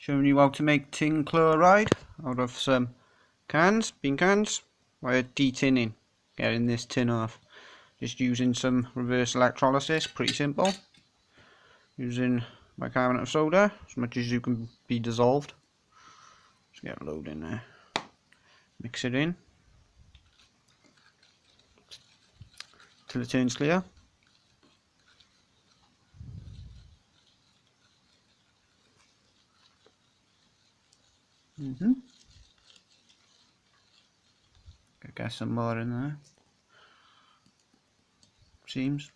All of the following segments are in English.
Showing you how to make tin chloride out of some cans, bean cans, via detinning, getting this tin off. Just using some reverse electrolysis, pretty simple. Using bicarbonate of soda, as much as you can be dissolved. Just get a load in there. Mix it in till it turns clear. Get some more in there. Seems.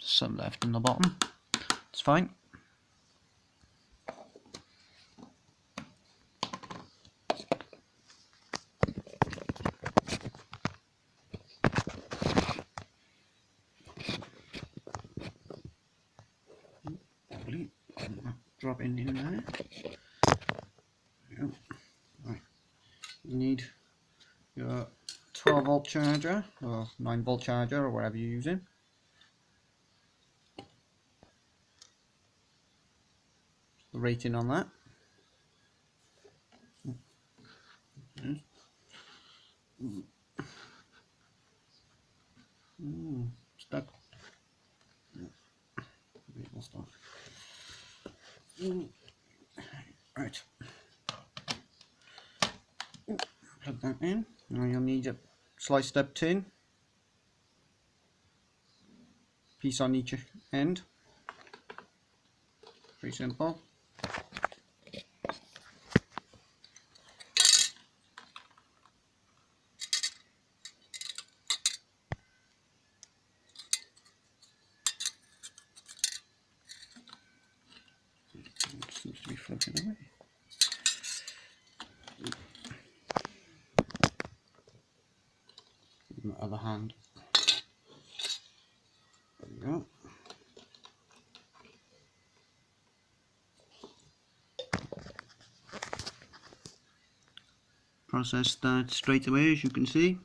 Some left in the bottom. It's fine. Drop in there. Right. You need your 12-volt charger or 9-volt charger or whatever you're using. The rating on that. Stuck. Right. Plug that in. Now you'll need a sliced up tin. Piece on each end. Pretty simple. It seems to be floating away. On the other hand. There we go. Process starts straight away, as you can see.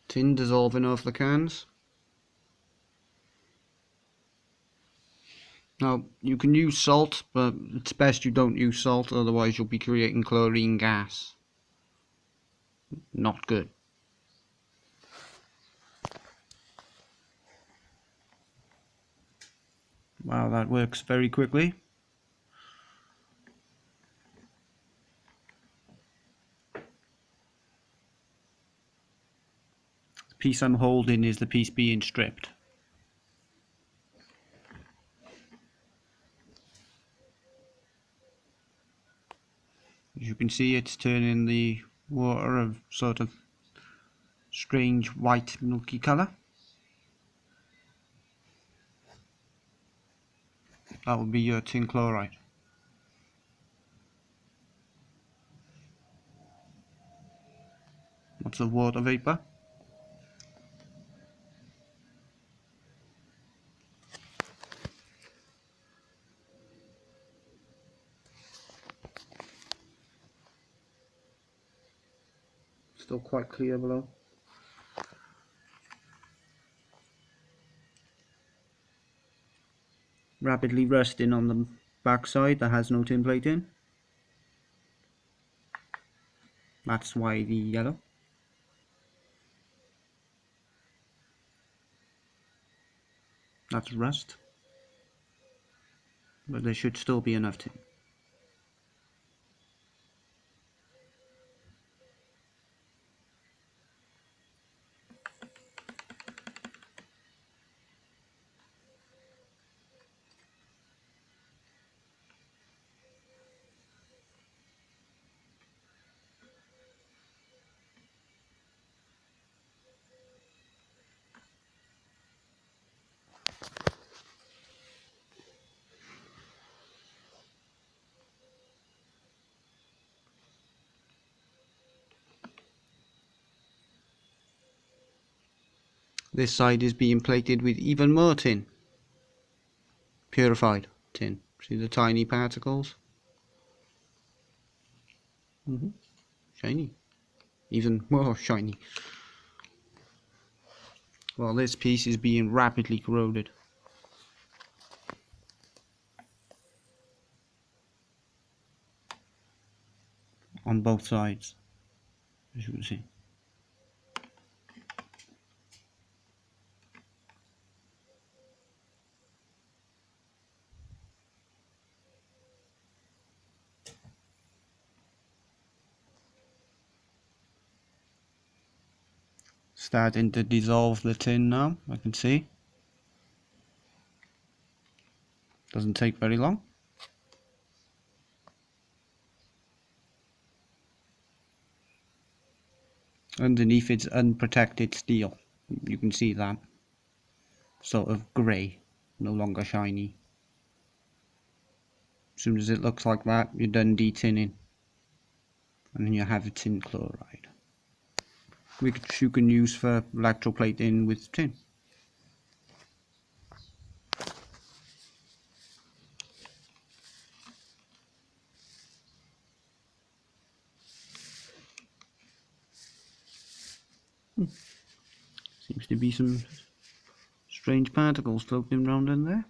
Tin dissolving off the cans. Now, you can use salt, but it's best you don't use salt, otherwise you'll be creating chlorine gas. Not good. Wow, that works very quickly. The piece I'm holding is the piece being stripped. As you can see, it's turning the water of sort of strange white milky colour. That would be your tin chloride. Lots of water vapour. Still quite clear below. Rapidly rusting on the back side that has no tin plating. That's why the yellow. That's rust. But there should still be enough tin. This side is being plated with even more tin. Purified tin. See the tiny particles? Shiny. Even more shiny. Well, this piece is being rapidly corroded. On both sides, as you can see. Starting to dissolve the tin now, I can see. Doesn't take very long. Underneath it's unprotected steel. You can see that. Sort of grey, no longer shiny. As soon as it looks like that, you're done detinning. And then you have a tin chloride, which you can use for electroplating with tin. Seems to be some strange particles floating around in there.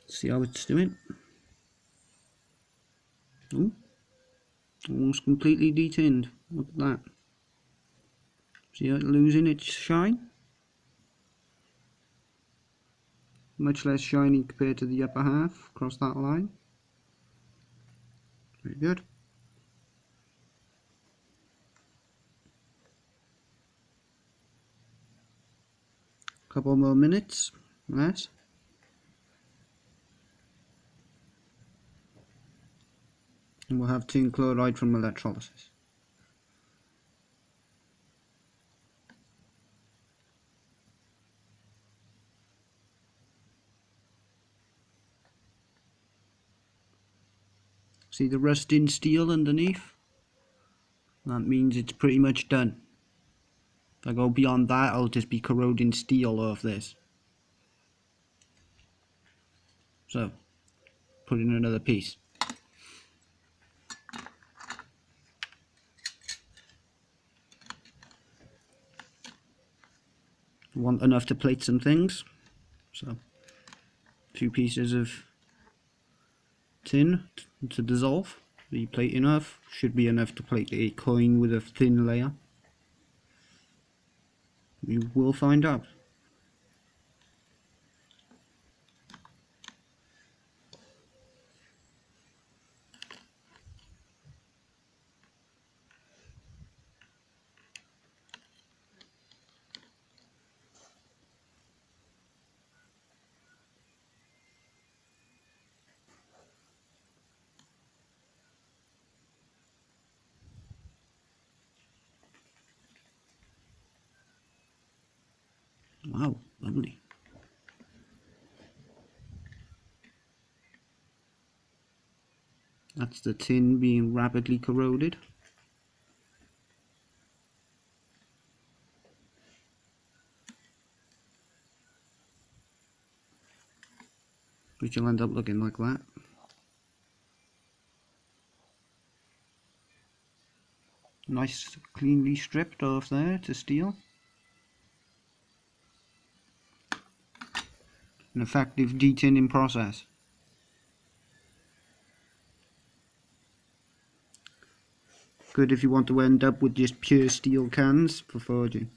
See how it's doing? Ooh, almost completely detinned. Look at that. See how it's losing its shine? Much less shiny compared to the upper half across that line. Very good. Couple more minutes, less. And we'll have tin chloride from electrolysis. See the rusting steel underneath? That means it's pretty much done. If I go beyond that, I'll just be corroding steel off this. So, put in another piece. Want enough to plate some things, so 2 pieces of tin to dissolve. The plate enough should be enough to plate a coin with a thin layer. You will find out. Wow, lovely. That's the tin being rapidly corroded. Which will end up looking like that. Nice cleanly stripped off there to steel. An effective detinning process. Good if you want to end up with just pure steel cans for forging.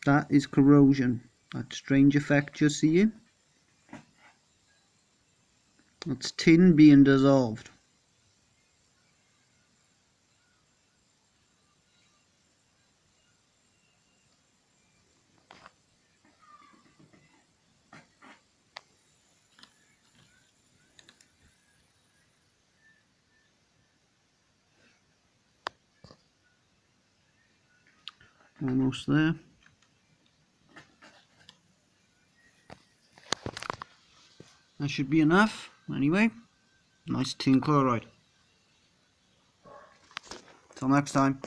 That is corrosion. That strange effect you're seeing. That's tin being dissolved. Almost there. That should be enough. Anyway, nice tin chloride. Till next time.